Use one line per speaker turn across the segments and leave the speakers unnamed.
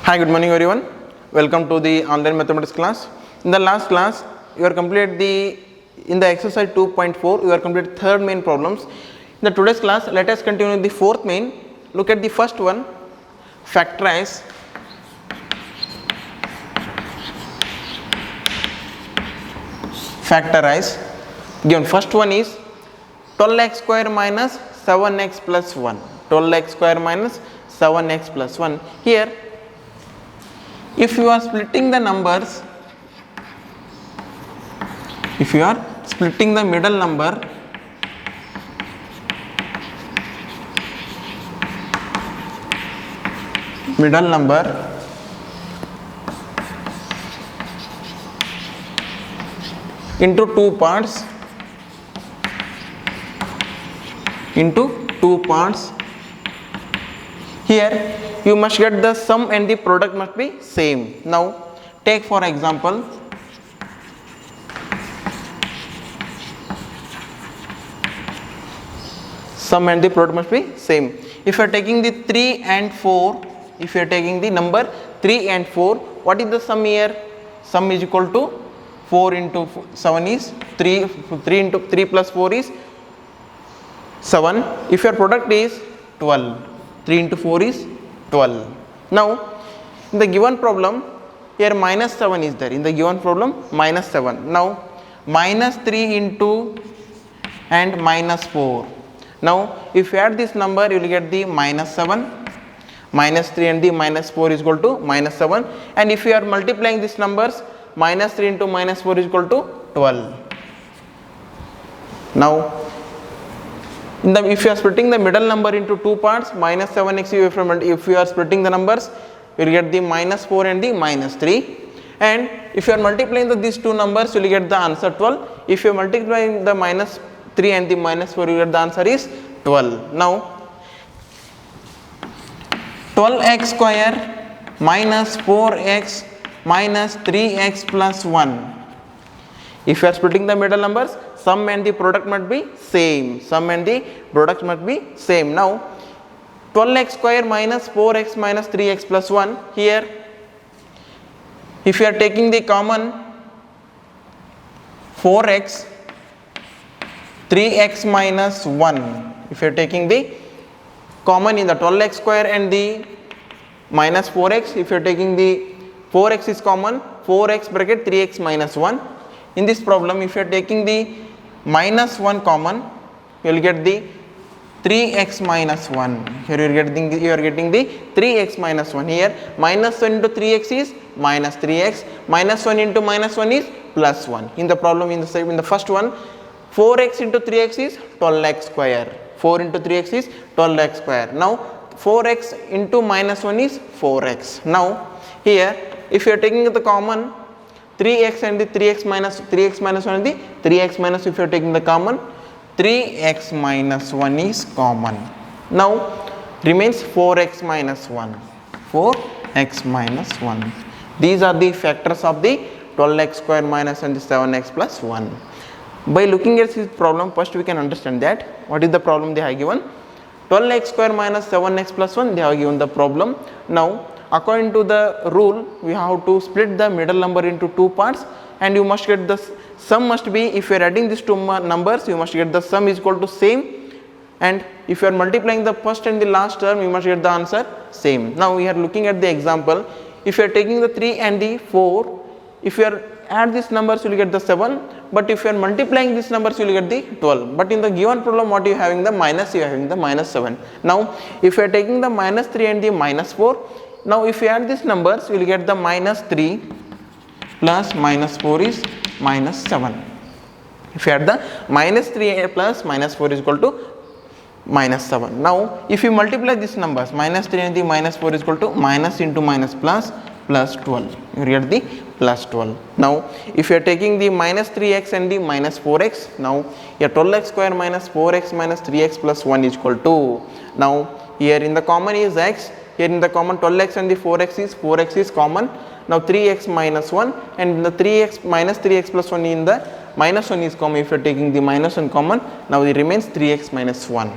Hi, good morning everyone. Welcome to the online mathematics class. In the last class, you are complete in the exercise 2.4, you are complete third main problems. In the today's class, let us continue the fourth main. Look at the first one, factorize. Factorize. Given first one is 12x square minus 7x plus 1. 12x square minus 7x plus 1. Here, if you are splitting the numbers, if you are splitting the middle number into two parts, here you must get the sum and the product must be same. Now take for example sum and the product must be same. If you are taking the 3 and 4, if you are taking the number 3 and 4, what is the sum here? Sum is equal to 4 into 7 is 3, 3 into 3 plus 4 is 7. If your product is 12, 3 into 4 is 12. Now, in the given problem, here minus 7 is there. In the given problem, minus 7. Now, minus 3 into and minus 4. Now, if you add this number, you will get the minus 7. Minus 3 and the minus 4 is equal to minus 7. And if you are multiplying these numbers, minus 3 into minus 4 is equal to 12. Now, if you are splitting the middle number into two parts, minus 7x, if you are splitting the numbers, you will get the minus 4 and the minus 3. And if you are multiplying these two numbers, you will get the answer 12. If you are multiplying the minus 3 and the minus 4, you get the answer is 12. Now, 12x square minus 4x minus 3x plus 1. If you are splitting the middle numbers, sum and the product must be same. Sum and the product must be same. Now, 12x square minus 4x minus 3x plus 1. Here, if you are taking the common 4x, 3x minus 1. If you are taking the common in the 12x square and the minus 4x, if you are taking the 4x is common, 4x bracket 3x minus 1. In this problem, if you are taking the minus 1 common, you will get the 3x minus 1. Here you are getting the 3x minus 1. Here minus 1 into 3x is minus 3x. Minus 1 into minus 1 is plus 1. In the problem in the first one, 4x into 3x is 12x square. 4 into 3x is 12x square. Now 4x into minus 1 is 4x. Now here, if you are taking the common 3x and the 3x minus 1 and the 3x minus, if you are taking the common, 3x minus 1 is common. Now remains 4x minus 1. 4x minus 1. These are the factors of the 12x square minus and the 7x plus 1. By looking at this problem, first we can understand that what is the problem they have given. 12x square minus 7x plus 1, they have given the problem. Now, according to the rule, we have to split the middle number into two parts, and you must get the sum must be, if you are adding these two numbers, you must get the sum is equal to same, and if you are multiplying the first and the last term, you must get the answer same. Now we are looking at the example. If you are taking the 3 and the 4, if you are add these numbers, you will get the 7, but if you are multiplying these numbers, you will get the 12. But in the given problem, what you are having the minus, you are having the minus 7. Now if you are taking the minus 3 and the minus 4, now if you add these numbers, you will get the minus 3 plus minus 4 is minus 7. If you add the minus 3 plus minus 4 is equal to minus 7. Now if you multiply these numbers, minus 3 and the minus 4 is equal to minus into minus plus 12. You get the plus 12. Now if you are taking the minus 3x and the minus 4x, now your 12x square minus 4x minus 3x plus 1 is equal to, now here in the common is x. Here in the common 12x and the 4x is common. Now 3x minus 1 and the 3x minus 3x plus 1 in the minus 1 is common. If you are taking the minus 1 common, now it remains 3x minus 1.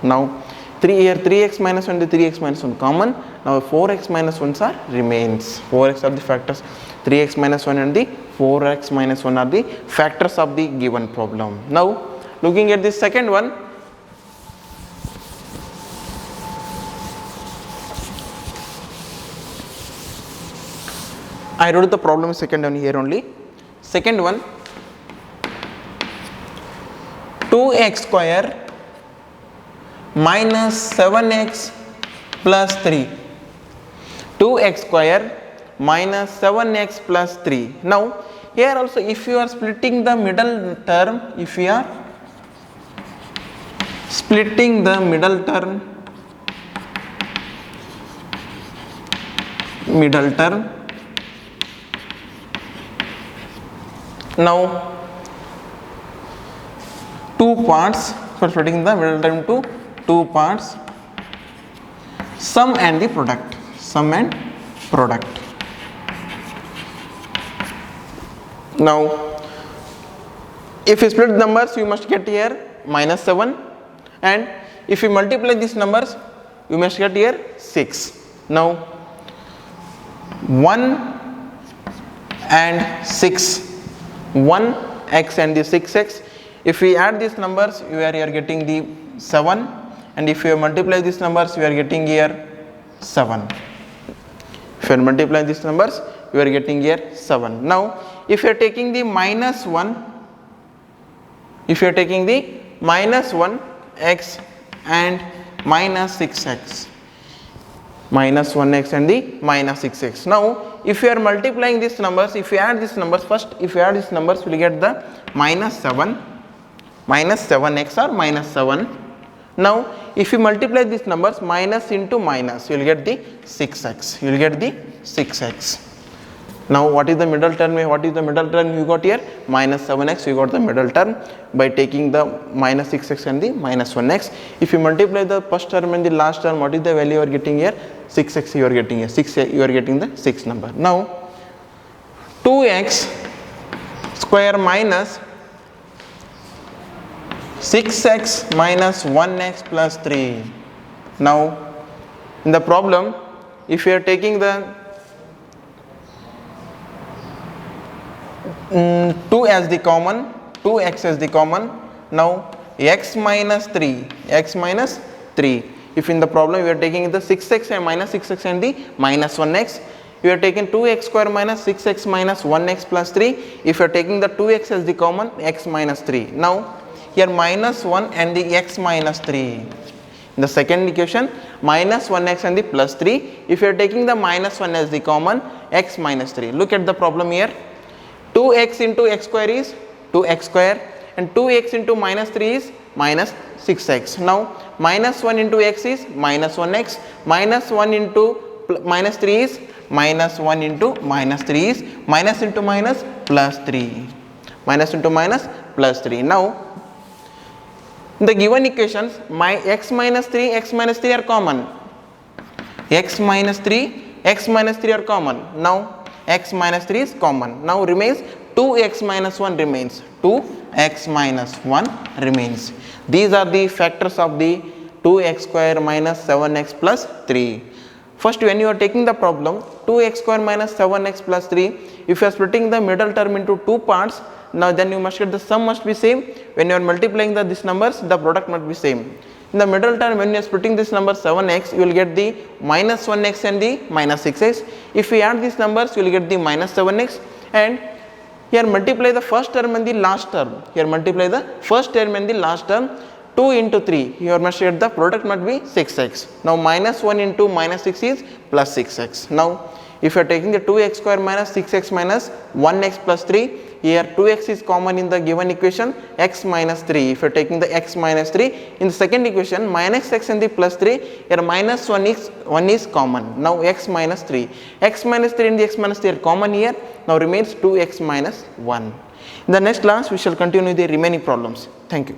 Now here 3x minus 1 and 3x minus 1 common. Now 4x minus 1 are remains. 4x are the factors. 3x minus 1 and the 4x minus 1 are the factors of the given problem. Now looking at the second one, I wrote the problem second one here only. Second one, 2x square minus 7x plus 3. 2x square minus 7x plus 3. Now here also, if you are splitting the middle term, if you are splitting the middle term, now two parts, for splitting the middle term into two parts, sum and the product, sum and product. Now if you split numbers, you must get here minus 7, and if you multiply these numbers, you must get here 6. Now 1 and 6, 1x and the 6x, if we add these numbers, you are here getting the 7, and if you multiply these numbers, you are getting here 7. If you multiply these numbers, you are getting here 7. Now if you are taking the minus 1, if you are taking the minus 1x and minus 6x, minus 1x and the minus 6x. Now if you are multiplying these numbers, if you add these numbers, first if you add these numbers, you will get the minus 7, minus 7x or minus 7. Now if you multiply these numbers, minus into minus, you will get the 6x, you will get the 6x. Now what is the middle term? What is the middle term you got here? Minus 7x, you got the middle term by taking the minus 6x and the minus 1x. If you multiply the first term and the last term, what is the value you are getting here? 6x you are getting here, 6, you are getting the 6 number. Now 2x square minus 6x minus 1x plus 3. Now in the problem, if you are taking the 2 as the common, 2x as the common, now x minus 3, x minus 3. If in the problem we are taking the 6x and minus 6x and the minus 1x, we are taking 2x square minus 6x minus 1x plus 3. If you are taking the 2x as the common, x minus 3. Now here minus 1 and the x minus 3. In the second equation, minus 1x and the plus 3. If you are taking the minus 1 as the common, x minus 3. Look at the problem here. 2x into x square is 2x square, and 2x into minus 3 is minus 6x. Now minus 1 into x is minus 1x, minus 1 into minus 3 is minus 1 into minus 3 is minus into minus plus 3, minus into minus plus 3. Now in the given equations, my x minus 3 are common, x minus 3 are common. Now x minus 3 is common. Now remains 2x minus 1 remains, 2x minus 1 remains. These are the factors of the 2x square minus 7x plus 3. First, when you are taking the problem, 2x square minus 7x plus 3, if you are splitting the middle term into two parts, now then you must get the sum must be same. When you are multiplying these numbers, the product must be same. In the middle term, when you are splitting this number 7x, you will get the minus 1x and the minus 6x. If we add these numbers, you will get the minus 7x, and here multiply the first term and the last term. Here multiply the first term and the last term. 2 into 3, here must get the product must be 6x. Now minus 1 into minus 6 is plus 6x. Now if you are taking the 2x square minus 6x minus 1x plus 3, here 2x is common in the given equation, x minus 3. If you are taking the x minus 3, in the second equation minus x and the plus 3, here minus 1 is common. Now x minus 3. X minus 3 and the x minus 3 are common here. Now remains 2x minus 1. In the next class, we shall continue the remaining problems. Thank you.